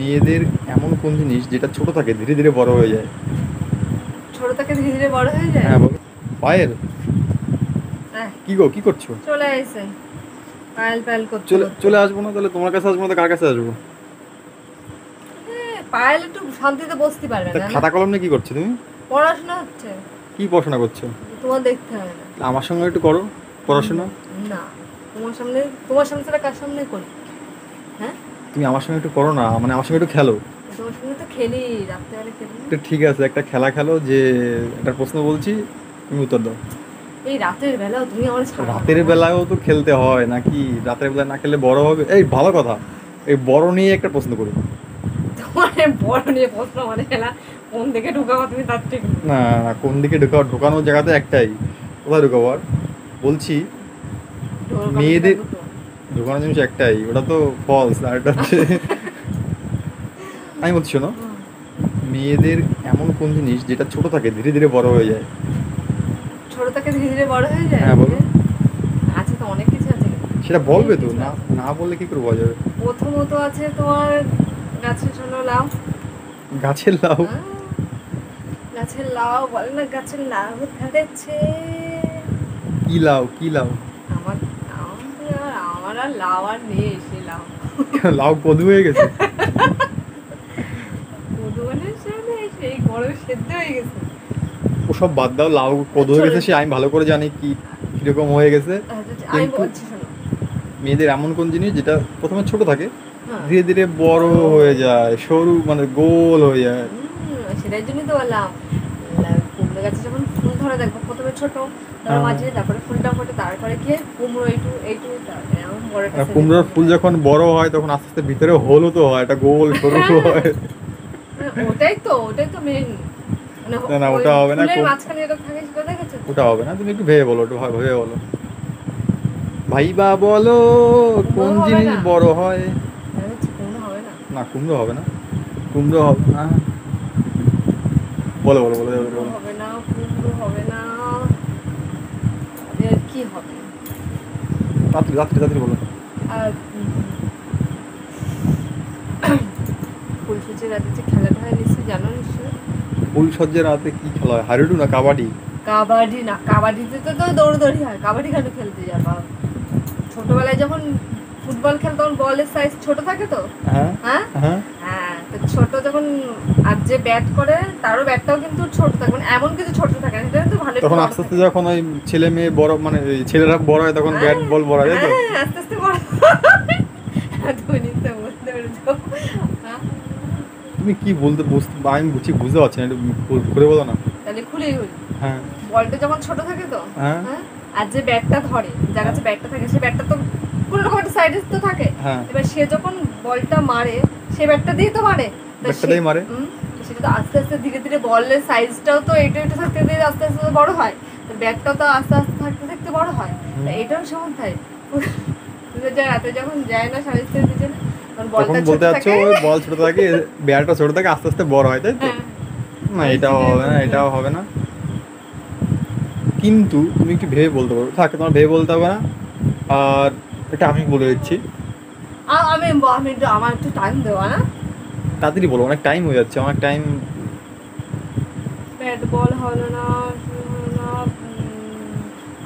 মেয়েদের এমন কোন জিনিস যেটা ছোট থাকে ধীরে ধীরে বড় হয়ে যায়? ছোট থেকে ধীরে ধীরে বড় হয়ে যায়। হ্যাঁ বলো। পায়েল। হ্যাঁ, কি গো, কি করছো? চলে এসে পায়েল পায়েল করতে চলে করতে। চলে আসবো না তাহলে? তোমার কাছে আসবো না তো কার কাছে আসবো? পায়েল একটু শান্তিতে বসতে পারবে তা না না? খাতা কলম নিয়ে কি করছো তুমি? পড়াশোনা হচ্ছে, কি পড়াশোনা করছো? তোমার দেখতে হবে না। আমার সঙ্গে একটু করো পড়াশোনা। না, তোমার সামনে, তোমার সামনে ছাড়া কার সামনে করি? হ্যাঁ, তুমি আমার সঙ্গে একটু করো না, মানে আমার সঙ্গে একটু খেলো। তোমার সঙ্গে তো খেলি, রাত্রেবেলা খেলি না? তো ঠিক আছে, একটা খেলা খেলো, যে একটা প্রশ্ন বলছি, তুমি উত্তর দাও। এই রাতের বেলাও তুমি আমার ছাড়ো না রাতের বাবা। বেলায়ও তো খেলতে হয় নাকি? রাতের বেলায় না খেললে বড় হবে? এই ভালো কথা, এই বড় নিয়ে একটা প্রশ্ন করি। তোমার এই বড় নিয়ে প্রশ্ন মানে খেলা, কোন দিকে ঢুকাবো তুমি তার ঠিক নেই। না না, কোন দিকে ঢোকাও? ঢোকানোর জায়গাতে একটাই, কোথায় ঢোকাবো আর? বলছি, ঢোকানোর জায়গা মেয়েদের দুটো। ঢোকানোর জিনিস একটাই, ওটা তো ফলস, আর এটা হচ্ছে আমি বলছি শোনো, হুম, মেয়েদের এমন কোন জিনিস যেটা ছোট থাকে ধীরে ধীরে বড় হয়ে যায়? ছোট থেকে ধীরে ধীরে বড় হয়ে যায়। হ্যাঁ বলো। আছে তো, অনেক কিছু আছে, সেটা অনেক বলবে তো, কিছু না আছে। না বললে কি করে বোঝা যাবে? প্রথমত আছে তোমার গাছের হলো লাউ। গাছের লাউ? আহ, গাছের লাউ বলে না, গাছের লাউ ধরেছে। কি লাউ, কি লাউ? আমার আমার আর লাউ আর নেই, সে লাউ লাউ কদু হয়ে গেছে? কদু মানে সে নেই, সেই গরমে সেদ্ধ হয়ে গেছে। ওসব বাদ দাও, লাউ কদু হয়ে গেছে সে আমি ভালো করে জানি কি কিরকম হয়ে গেছে। আমি কিন্তু বলছি শোনো। মেয়েদের এমন কোন জিনিস যেটা প্রথমে ছোট থাকে, হ্যাঁ, ধীরে ধীরে বড় হয়ে যায়, সরু মানে গোল হয়ে যায়? সেটাই জন্যই তো বললাম, কুমড়ো গাছে যখন ফুল ধরে দেখবো প্রথমে ছোট, তারপর হ্যাঁ। মাঝে, তারপরে ফুলটা ফোটে, তারপরে গিয়ে কুমড়ো এইটু এইটু, তারপরে এমন বড় একটা আর সাইজের কুমড়োর কুমড়ো ফুল হয়। যখন বড় হয় তখন আস্তে আস্তে ভিতরে হলুদ হয়, এটা গোল সরু হয়। ওটাই তো মেন, মানে না না, ওই ওটা হবে না। ফুলের মাঝখানে যেটা থাকে সেটা দেখেছো তো? ওটা হবে না, তুমি একটু ভেবে বলো, একটু ভেবে বলো। ভাইবা বলো, কোন কুমড়ো হবে জিনিস না, বড় হয়? আমি বলছি কুমড়ো হবে না। না, কুমড়ো হবে না। কুমড়ো হবে না। বলো বলো বলো বলো কুমড়ো বলো। হবে না, কুমড়ো হবে না, তাহলে আর কি হবে? তাড়াতাড়ি তাড়াতাড়ি তাড়াতাড়ি বলো। আর ফুলসজ্জার রাতে যে খেলাটা হয় নিশ্চয়ই জানো, নিশ্চয়ই। ফুল সজ্জার রাতে কি খেলা হয়? হাডুডু না কাবাডি? কাবাডি না, কাবাডিতে তো দৌড়দৌড়ি হয়, কাবাডি কেন খেলতে যাবা? ছোটবেলায় যখন ফুটবল খেলতো তখন বলের সাইজ ছোট থাকে তো। হ্যাঁ হ্যাঁ, হ্যাঁ। হ্যাঁ, তো ছোট যখন, আর যে ব্যাট করে তারও ব্যাটটাও কিন্তু ছোট থাকে, মানে এমন কিছু ছোট থাকে না, সেটা কিন্তু ভালো একটু তখন বড় আস্তে আস্তে থাকে। যখন ওই ছেলে মেয়ে বড়, মানে ওই ছেলেরা বড় হয় তখন হ্যাঁ, ব্যাট বল বড় হয়, তাই তো? হ্যাঁ, আস্তে আস্তে বড় তুমি নিশ্চয় বুঝতে পেরেছো। হ্যাঁ, তুমি কি বলতে আমি বুঝতে পারছি না, একটু ঘুরে বলো না। তাহলে খুলেই হল। হ্যাঁ বলটা যখন ছোট থাকে তো। হ্যাঁ হ্যাঁ, আর যে ব্যাটটা ধরে, যার হ্যাঁ কাছে ব্যাটটা থাকে, সেই ব্যাটটা তো কোনো রকম একটা সাইডে তো থাকে। হ্যাঁ। এবার সে যখন বলটা মারে, সে ব্যাটটা দিয়ে তো মারে। তা ব্যাটটা দিয়ে মারে। তো সেটা তো আস্তে আস্তে ধীরে ধীরে বলের সাইজটাও তো এইটা একটু থাকতে ধীরে আস্তে আস্তে তো বড় হয়। তো ব্যাটটাও তো আস্তে আস্তে থাকতে থাকতে বড় হয়। তা হুম। এটাও সমান তাই। রাতে যখন যায় না স্বামী স্ত্রী দুজনে, তখন তখন বলটা ছোট বলতে চাচ্ছো থাকে। ওই বল ছোট থাকে, ব্যাটটা ছোট থাকে, আস্তে আস্তে বড় হয়, তাই তো? হ্যাঁ, না, ওই এটাও সেটাই হবে না, বলতে এটাও হবে না। কিন্তু তুমি একটু ভেবে বলতে পারো, থাক তোমার ভেবে বলতে হবে না। আর এটা আমি বলে দিচ্ছি। আমি আমি আমার একটু টাইম দেওয়া না। তাড়াতাড়ি বলো, অনেক টাইম হয়ে যাচ্ছে, অনেক টাইম। ব্যাট বল হলো না, হলো না,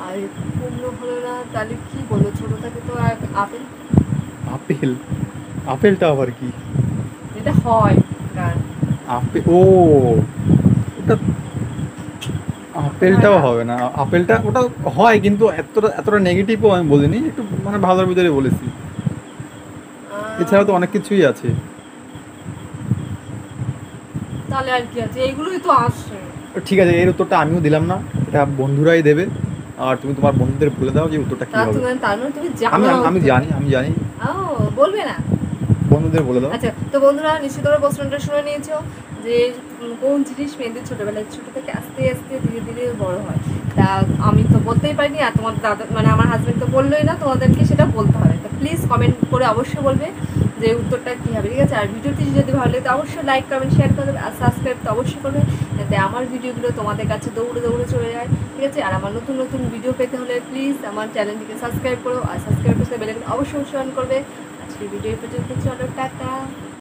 আর কুমড়ো হলো না, তাহলে কি বলবো? ছোট থাকে তো আর আপেল। আপেল? আপেলটা আবার কি? এটা হয় কার, ও, ওটা আপেল হয় আপেলটাও না। হবে না। আপেলটা ওটা হয় কিন্তু এতটা এতটা নেগেটিভও আমি বলিনি, একটু মানে ভালোর ভিতরে বলেছি। এছাড়া তো অনেক কিছুই আছে। তাহলে আর কি আছে, এইগুলোই তো আসছে। ঠিক আছে, এর উত্তরটা আমিও দিলাম না, এটা বন্ধুরাই দেবে। আর তুমি তোমার বন্ধুদের বলে দাও যে উত্তরটা তা কি হবে। তুমি, তার মানে তুমি আমি জানো না আমি আমি উত্তরটা। জানি, আমি জানি। ও, বলবে না? বন্ধুদের বলে দাও। আচ্ছা, তো বন্ধুরা নিশ্চয়ই তোমরা প্রশ্নটা শুনে নিয়েছো, যে কোন জিনিস মেয়েদের ছোটবেলায় ছোট থেকে আস্তে আস্তে ধীরে ধীরে বড় হয়। তা আমি তো বলতেই পারিনি, আর তোমার দাদা মানে আমার হাজবেন্ড তো বললোই না, তোমাদেরকে সেটা বলতে হবে। তো প্লিজ কমেন্ট করে অবশ্যই বলবে যে উত্তরটা কী হবে, ঠিক আছে? আর ভিডিওটি যদি ভালো লাগে তো অবশ্যই লাইক কমেন্ট শেয়ার করে দেবে, আর সাবস্ক্রাইব তো অবশ্যই করবে, যাতে আমার ভিডিওগুলো তোমাদের কাছে দৌড়ে দৌড়ে চলে যায়, ঠিক আছে? আর আমার নতুন নতুন ভিডিও পেতে হলে প্লিজ আমার চ্যানেলটিকে সাবস্ক্রাইব করো, আর সাবস্ক্রাইব করতে বেল আইকন অবশ্যই অন করবে। আজকের ভিডিও পর্যন্ত, চলো টাটা।